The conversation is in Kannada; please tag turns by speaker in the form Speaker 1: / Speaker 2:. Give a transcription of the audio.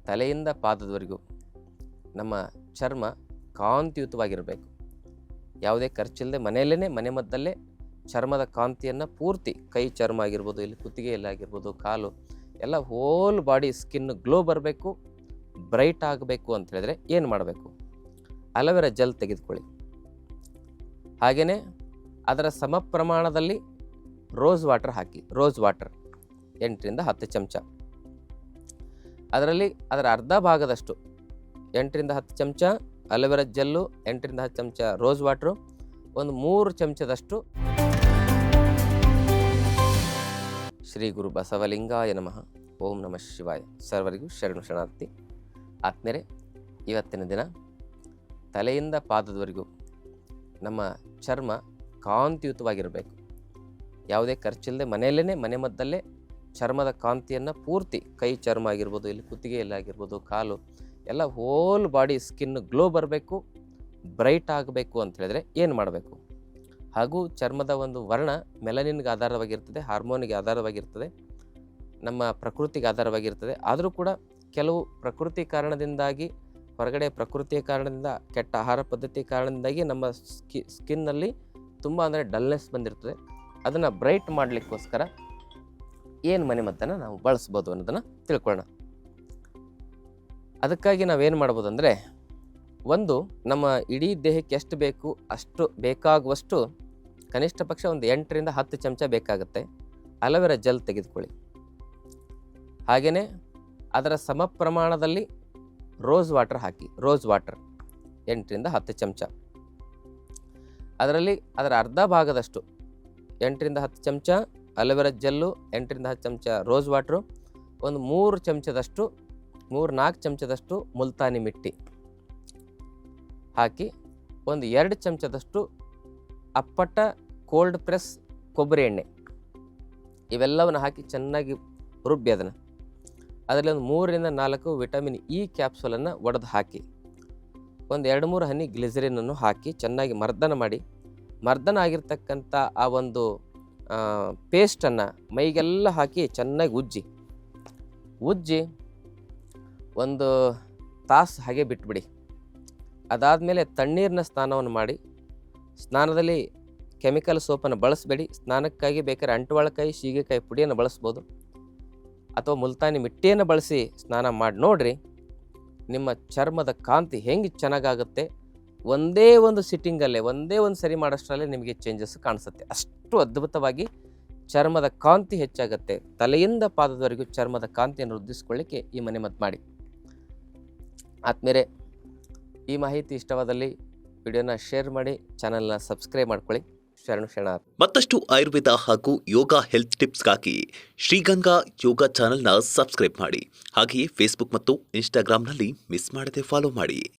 Speaker 1: ತಲೆಯಿಂದ ಪಾದದವರೆಗೂ ನಮ್ಮ ಚರ್ಮ ಕಾಂತಿಯುತವಾಗಿರಬೇಕು. ಯಾವುದೇ ಖರ್ಚಿಲ್ಲದೆ ಮನೆಯಲ್ಲೇ ಮನೆ ಮದ್ದಲ್ಲೇ ಚರ್ಮದ ಕಾಂತಿಯನ್ನು ಪೂರ್ತಿ ಕೈ ಚರ್ಮ ಆಗಿರ್ಬೋದು, ಇಲ್ಲಿ ಕುತ್ತಿಗೆಯಲ್ಲಿ ಆಗಿರ್ಬೋದು, ಕಾಲು ಎಲ್ಲ ಹೋಲ್ ಬಾಡಿ ಸ್ಕಿನ್ ಗ್ಲೋ ಬರಬೇಕು, ಬ್ರೈಟ್ ಆಗಬೇಕು ಅಂತ ಹೇಳಿದ್ರೆ ಏನು ಮಾಡಬೇಕು? ಅಲೋವೆರಾ ಜೆಲ್ ತೆಗೆದುಕೊಳ್ಳಿ. ಹಾಗೆಯೇ ಅದರ ಸಮ ಪ್ರಮಾಣದಲ್ಲಿ ರೋಸ್ ವಾಟರ್ ಹಾಕಿ. ರೋಸ್ ವಾಟರ್ 8ರಿಂದ 10 ಚಮಚ. ಅದರಲ್ಲಿ ಅದರ ಅರ್ಧ ಭಾಗದಷ್ಟು 8ರಿಂದ 10 ಚಮಚ ಅಲೋವೆರಾ ಜೆಲ್ಲು, 8ರಿಂದ 10 ಚಮಚ ರೋಸ್ ವಾಟ್ರು, ಒಂದು 3 ಚಮಚದಷ್ಟು ಶ್ರೀ ಗುರು ಬಸವಲಿಂಗಾಯ ನಮಃ. ಓಂ ನಮಃ ಶಿವಾಯ. ಸರ್ವರಿಗೂ ಶರಣು ಶರಣಾರ್ಥಿ. ಆತ್ಮೀಯರೇ, ಇವತ್ತಿನ ದಿನ ತಲೆಯಿಂದ ಪಾದದವರೆಗೂ ನಮ್ಮ ಚರ್ಮ ಕಾಂತಿಯುತವಾಗಿರಬೇಕು. ಯಾವುದೇ ಖರ್ಚಿಲ್ಲದೆ ಮನೆಯಲ್ಲೇ ಮನೆ ಮದ್ದಲ್ಲೇ ಚರ್ಮದ ಕಾಂತಿಯನ್ನು ಪೂರ್ತಿ ಕೈ ಚರ್ಮ ಆಗಿರ್ಬೋದು, ಇಲ್ಲಿ ಕುತ್ತಿಗೆಯಲ್ಲಿ ಆಗಿರ್ಬೋದು, ಕಾಲು ಎಲ್ಲ ಹೋಲ್ ಬಾಡಿ ಸ್ಕಿನ್ ಗ್ಲೋ ಬರಬೇಕು, ಬ್ರೈಟ್ ಆಗಬೇಕು ಅಂತ ಹೇಳಿದ್ರೆ ಏನು ಮಾಡಬೇಕು? ಹಾಗೂ ಚರ್ಮದ ಒಂದು ವರ್ಣ ಮೆಲನಿನ್ಗೆ ಆಧಾರವಾಗಿರ್ತದೆ, ಹಾರ್ಮೋನಿಗೆ ಆಧಾರವಾಗಿರ್ತದೆ, ನಮ್ಮ ಪ್ರಕೃತಿಗೆ ಆಧಾರವಾಗಿರ್ತದೆ. ಆದರೂ ಕೂಡ ಕೆಲವು ಪ್ರಕೃತಿ ಕಾರಣದಿಂದಾಗಿ, ಹೊರಗಡೆ ಪ್ರಕೃತಿಯ ಕಾರಣದಿಂದ, ಕೆಟ್ಟ ಆಹಾರ ಪದ್ಧತಿ ಕಾರಣದಿಂದಾಗಿ ನಮ್ಮ ಸ್ಕಿನ್ನಲ್ಲಿ ತುಂಬ ಅಂದರೆ ಡಲ್ನೆಸ್ ಬಂದಿರ್ತದೆ. ಅದನ್ನು ಬ್ರೈಟ್ ಮಾಡಲಿಕ್ಕೋಸ್ಕರ ಏನು ಮನೆಮದ್ದನ್ನು ನಾವು ಬಳಸ್ಬೋದು ಅನ್ನೋದನ್ನು ತಿಳ್ಕೊಳ್ಳೋಣ. ಅದಕ್ಕಾಗಿ ನಾವೇನು ಮಾಡ್ಬೋದು ಅಂದರೆ, ಒಂದು ನಮ್ಮ ಇಡೀ ದೇಹಕ್ಕೆ ಎಷ್ಟು ಬೇಕು ಅಷ್ಟು ಬೇಕಾಗುವಷ್ಟು ಕನಿಷ್ಠ ಪಕ್ಷ ಒಂದು 8ರಿಂದ 10 ಚಮಚ ಬೇಕಾಗುತ್ತೆ ಅಲೋವೆರಾ ಜೆಲ್ ತೆಗೆದುಕೊಳ್ಳಿ. ಹಾಗೆಯೇ ಅದರ ಸಮ ಪ್ರಮಾಣದಲ್ಲಿ ರೋಸ್ ವಾಟರ್ ಹಾಕಿ. ರೋಸ್ ವಾಟರ್ 8ರಿಂದ 10 ಚಮಚ. ಅದರಲ್ಲಿ ಅದರ ಅರ್ಧ ಭಾಗದಷ್ಟು 8ರಿಂದ 10 ಚಮಚ ಅಲೋವೆರಾ ಜೆಲ್ಲು, 8ರಿಂದ 10 ಚಮಚ ರೋಸ್ ವಾಟ್ರು, ಒಂದು 3 ಚಮಚದಷ್ಟು 3-4 ಚಮಚದಷ್ಟು ಮುಲ್ತಾನಿ ಮಿಟ್ಟಿ ಹಾಕಿ, ಒಂದು 2 ಚಮಚದಷ್ಟು ಅಪ್ಪಟ ಕೋಲ್ಡ್ ಪ್ರೆಸ್ ಕೊಬ್ಬರಿ ಎಣ್ಣೆ, ಇವೆಲ್ಲವನ್ನು ಹಾಕಿ ಚೆನ್ನಾಗಿ ರುಬ್ಬಿ ಅದರಲ್ಲಿ ಒಂದು 3ರಿಂದ 4 ವಿಟಮಿನ್ ಇ ಕ್ಯಾಪ್ಸೂಲನ್ನು ಒಡೆದು ಹಾಕಿ, ಒಂದು 2-3 ಹನಿ ಗ್ಲಿಸರಿನನ್ನು ಹಾಕಿ ಚೆನ್ನಾಗಿ ಮರ್ದನ ಮಾಡಿ, ಮರ್ದನ ಆಗಿರ್ತಕ್ಕಂಥ ಆ ಒಂದು ಪೇಸ್ಟನ್ನು ಮೈಗೆಲ್ಲ ಹಾಕಿ ಚೆನ್ನಾಗಿ ಉಜ್ಜಿ ಒಂದು ತಾಸು ಹಾಗೆ ಬಿಟ್ಬಿಡಿ. ಅದಾದಮೇಲೆ ತಣ್ಣೀರಿನ ಸ್ನಾನವನ್ನು ಮಾಡಿ, ಸ್ನಾನದಲ್ಲಿ ಕೆಮಿಕಲ್ ಸೋಪನ್ನು ಬಳಸಬೇಡಿ. ಸ್ನಾನಕ್ಕಾಗಿ ಬೇಕಾದ್ರೆ ಅಂಟುವಾಳಕಾಯಿ, ಸೀಗೆಕಾಯಿ ಪುಡಿಯನ್ನು ಬಳಸ್ಬೋದು, ಅಥವಾ ಮುಲ್ತಾನಿ ಮಿಟ್ಟಿಯನ್ನು ಬಳಸಿ ಸ್ನಾನ ಮಾಡಿ ನೋಡಿರಿ. ನಿಮ್ಮ ಚರ್ಮದ ಕಾಂತಿ ಹೆಂಗೆ ಚೆನ್ನಾಗಾಗುತ್ತೆ. ಒಂದೇ ಒಂದು ಸಿಟ್ಟಿಂಗಲ್ಲೇ, ಒಂದೇ ಒಂದು ಸರಿ ಮಾಡೋಷ್ಟರಲ್ಲೇ ನಿಮಗೆ ಚೇಂಜಸ್ ಕಾಣಿಸುತ್ತೆ. ಅಷ್ಟು ಅದ್ಭುತವಾಗಿ ಚರ್ಮದ ಕಾಂತಿ ಹೆಚ್ಚಾಗುತ್ತೆ. ತಲೆಯಿಂದ ಪಾದದವರೆಗೂ ಚರ್ಮದ ಕಾಂತಿಯನ್ನು ವೃದ್ಧಿಸ್ಕೊಳ್ಳಿಕ್ಕೆ ಈ ಮನೆಮದ್ದು ಮಾಡಿ. ಆದ್ಮೇಲೆ ಈ ಮಾಹಿತಿ ಇಷ್ಟವಾದಲ್ಲಿ ವಿಡಿಯೋನ ಶೇರ್ ಮಾಡಿ, ಚಾನಲ್ನ ಸಬ್ಸ್ಕ್ರೈಬ್ ಮಾಡ್ಕೊಳ್ಳಿ. ಶರಣು ಶರಣಾರ್ಥಿ.
Speaker 2: ಮತ್ತಷ್ಟು ಆಯುರ್ವೇದ ಹಾಗೂ ಯೋಗ ಹೆಲ್ತ್ ಟಿಪ್ಸ್ಗಾಗಿ ಶ್ರೀಗಂಗಾ ಯೋಗ ಚಾನೆಲ್ನ ಸಬ್ಸ್ಕ್ರೈಬ್ ಮಾಡಿ. ಹಾಗೆಯೇ ಫೇಸ್ಬುಕ್ ಮತ್ತು ಇನ್ಸ್ಟಾಗ್ರಾಂನಲ್ಲಿ ಮಿಸ್ ಮಾಡದೆ ಫಾಲೋ ಮಾಡಿ.